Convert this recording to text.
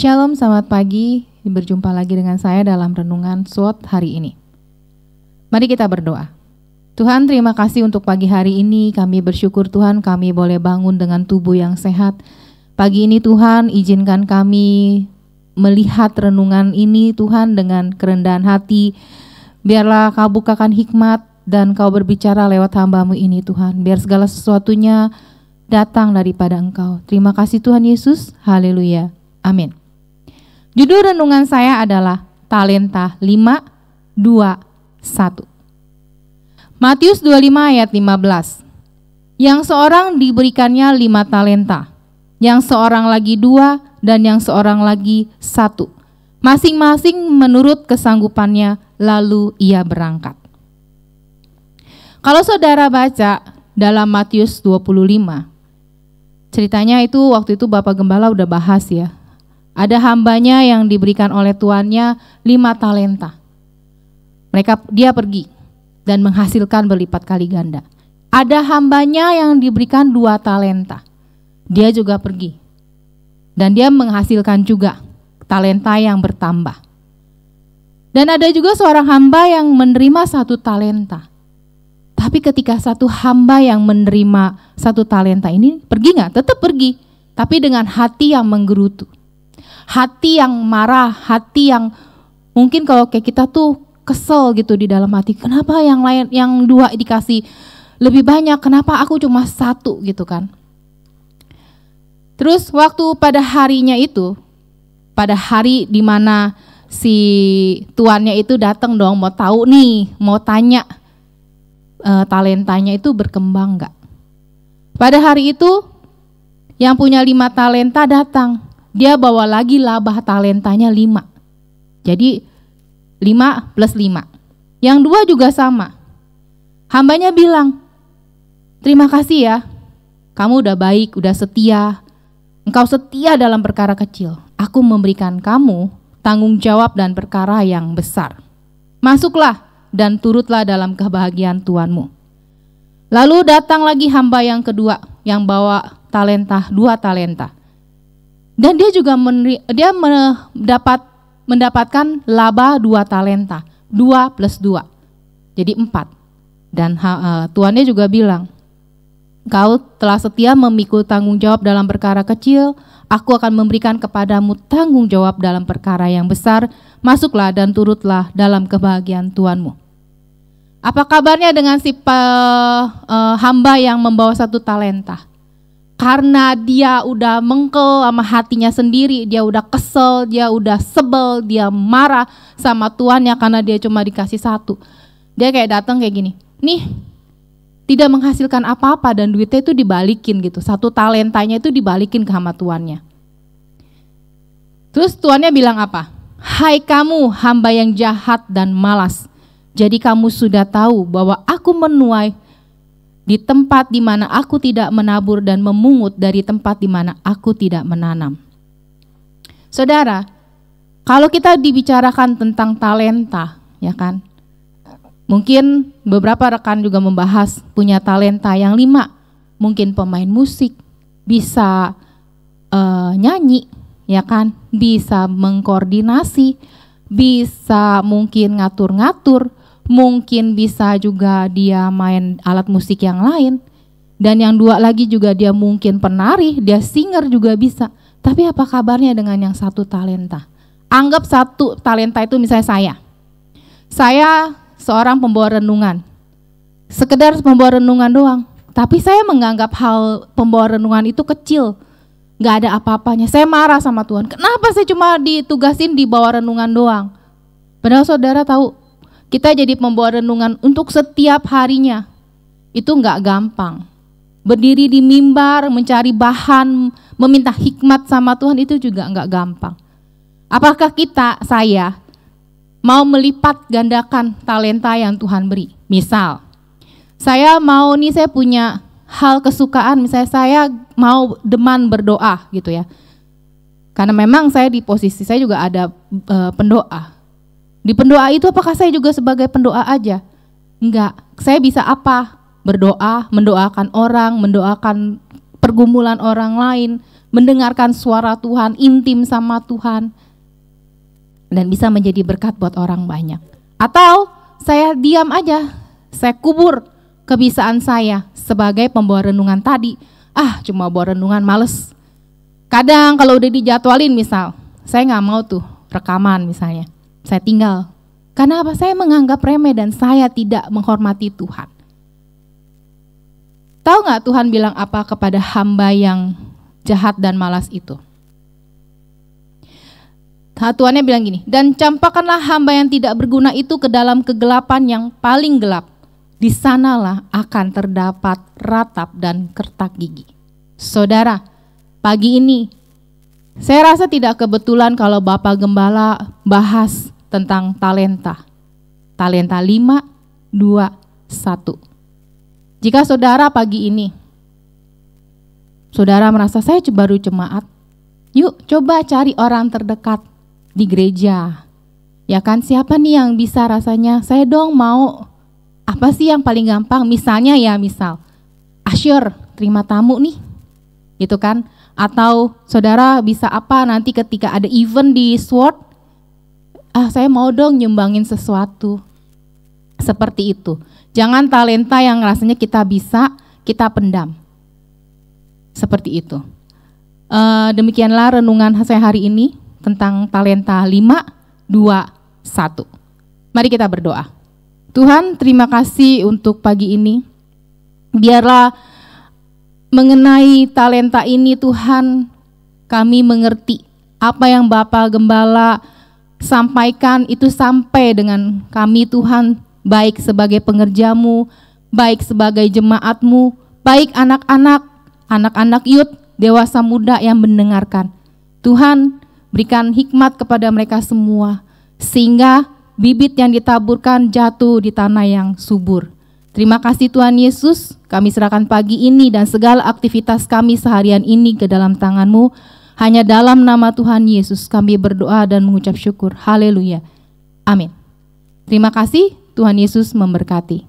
Shalom, selamat pagi. Berjumpa lagi dengan saya dalam renungan SWOT hari ini. Mari kita berdoa. Tuhan, terima kasih untuk pagi hari ini. Kami bersyukur Tuhan, kami boleh bangun dengan tubuh yang sehat. Pagi ini Tuhan, izinkan kami melihat renungan ini Tuhan dengan kerendahan hati. Biarlah Kau bukakan hikmat dan Kau berbicara lewat hamba-Mu ini Tuhan. Biar segala sesuatunya datang daripada Engkau. Terima kasih Tuhan Yesus. Haleluya. Amin. Judul renungan saya adalah Talenta 5, 2, 1. Matius 25 ayat 15. Yang seorang diberikannya 5 talenta, yang seorang lagi 2, dan yang seorang lagi 1. Masing-masing menurut kesanggupannya, lalu ia berangkat. Kalau saudara baca dalam Matius 25, ceritanya itu waktu itu Bapak Gembala udah bahas ya. Ada hambanya yang diberikan oleh tuannya 5 talenta. Dia pergi dan menghasilkan berlipat kali ganda. Ada hambanya yang diberikan 2 talenta. Dia juga pergi. Dan dia menghasilkan juga talenta yang bertambah. Dan ada juga seorang hamba yang menerima 1 talenta. Tapi ketika satu hamba yang menerima 1 talenta ini pergi nggak? Tetap pergi. Tapi dengan hati yang menggerutu. Hati yang marah, hati yang mungkin kalau kayak kita tuh kesel gitu di dalam hati. Kenapa yang lain, yang 2 dikasih lebih banyak, kenapa aku cuma 1 gitu kan. Terus waktu pada harinya itu, pada hari dimana si tuannya itu datang dong, mau tahu nih, mau tanya talentanya itu berkembang gak. Pada hari itu yang punya 5 talenta datang. Dia bawa lagi laba talentanya 5. Jadi 5 plus 5. Yang 2 juga sama. Hambanya bilang, terima kasih ya, kamu udah baik, udah setia. Engkau setia dalam perkara kecil. Aku memberikan kamu tanggung jawab dan perkara yang besar. Masuklah dan turutlah dalam kebahagiaan Tuanmu. Lalu datang lagi hamba yang kedua yang bawa talenta 2 talenta. Dan dia juga mendapatkan laba 2 talenta, 2 plus 2, jadi 4. Dan tuannya juga bilang, kau telah setia memikul tanggung jawab dalam perkara kecil, aku akan memberikan kepadamu tanggung jawab dalam perkara yang besar, masuklah dan turutlah dalam kebahagiaan Tuanmu. Apa kabarnya dengan si hamba yang membawa 1 talenta? Karena dia udah mengkel sama hatinya sendiri, dia udah kesel, dia udah sebel, dia marah sama tuannya karena dia cuma dikasih 1. Dia kayak datang kayak gini, nih tidak menghasilkan apa-apa dan duitnya itu dibalikin gitu. 1 talentanya itu dibalikin ke sama tuannya. Terus tuannya bilang apa? Hai kamu hamba yang jahat dan malas. Jadi kamu sudah tahu bahwa aku menuai di tempat di mana aku tidak menabur dan memungut dari tempat di mana aku tidak menanam. Saudara, kalau kita dibicarakan tentang talenta, ya kan? Mungkin beberapa rekan juga membahas punya talenta yang 5. Mungkin pemain musik, bisa nyanyi, ya kan? Bisa mengkoordinasi, bisa mungkin ngatur-ngatur, mungkin bisa juga dia main alat musik yang lain. Dan yang 2 lagi juga dia mungkin penari, dia singer juga bisa. Tapi apa kabarnya dengan yang 1 talenta? Anggap 1 talenta itu misalnya saya seorang pembawa renungan. Sekedar pembawa renungan doang. Tapi saya menganggap hal pembawa renungan itu kecil. Gak ada apa-apanya. Saya marah sama Tuhan. Kenapa saya cuma ditugasin di bawah renungan doang? Padahal saudara tahu, kita jadi pembawa renungan untuk setiap harinya. Itu gak gampang. Berdiri di mimbar, mencari bahan, meminta hikmat sama Tuhan, itu juga gak gampang. Apakah saya mau melipat gandakan talenta yang Tuhan beri? Misal, saya punya hal kesukaan, misalnya saya mau deman berdoa gitu ya. Karena memang saya di posisi saya juga ada pendoa. Di pendoa itu apakah saya juga sebagai pendoa aja? Enggak, saya bisa apa? Berdoa, mendoakan orang, mendoakan pergumulan orang lain, mendengarkan suara Tuhan, intim sama Tuhan, dan bisa menjadi berkat buat orang banyak. Atau saya diam aja, saya kubur kebiasaan saya sebagai pembawa renungan tadi. Cuma bawa renungan, males. Kadang kalau udah dijadwalin misal, saya nggak mau tuh rekaman misalnya, saya tinggal. Karena apa? Saya menganggap remeh dan saya tidak menghormati Tuhan. Tahu nggak Tuhan bilang apa kepada hamba yang jahat dan malas itu? Tuhannya bilang gini, dan campakkanlah hamba yang tidak berguna itu ke dalam kegelapan yang paling gelap. Di sanalah akan terdapat ratap dan kertak gigi. Saudara, pagi ini saya rasa tidak kebetulan kalau Bapak Gembala bahas tentang talenta. Talenta 5, 2, 1. Jika saudara pagi ini, saudara merasa saya baru jemaat, yuk coba cari orang terdekat di gereja. Ya kan, siapa nih yang bisa rasanya, saya dong mau, apa sih yang paling gampang? Misalnya Asyur, terima tamu nih, gitu kan. Atau saudara bisa apa nanti ketika ada event di SWOT, saya mau dong nyumbangin sesuatu. Seperti itu. Jangan talenta yang rasanya kita bisa, kita pendam. Seperti itu. Demikianlah renungan saya hari ini tentang talenta 5, 2, 1. Mari kita berdoa. Tuhan, terima kasih untuk pagi ini. Biarlah mengenai talenta ini Tuhan, kami mengerti apa yang Bapak Gembala sampaikan itu sampai dengan kami Tuhan, baik sebagai pengerjamu, baik sebagai jemaatmu, baik anak-anak youth, dewasa muda yang mendengarkan. Tuhan, berikan hikmat kepada mereka semua, sehingga bibit yang ditaburkan jatuh di tanah yang subur. Terima kasih Tuhan Yesus, kami serahkan pagi ini dan segala aktivitas kami seharian ini ke dalam tangan-Mu. Hanya dalam nama Tuhan Yesus kami berdoa dan mengucap syukur. Haleluya. Amin. Terima kasih, Tuhan Yesus memberkati.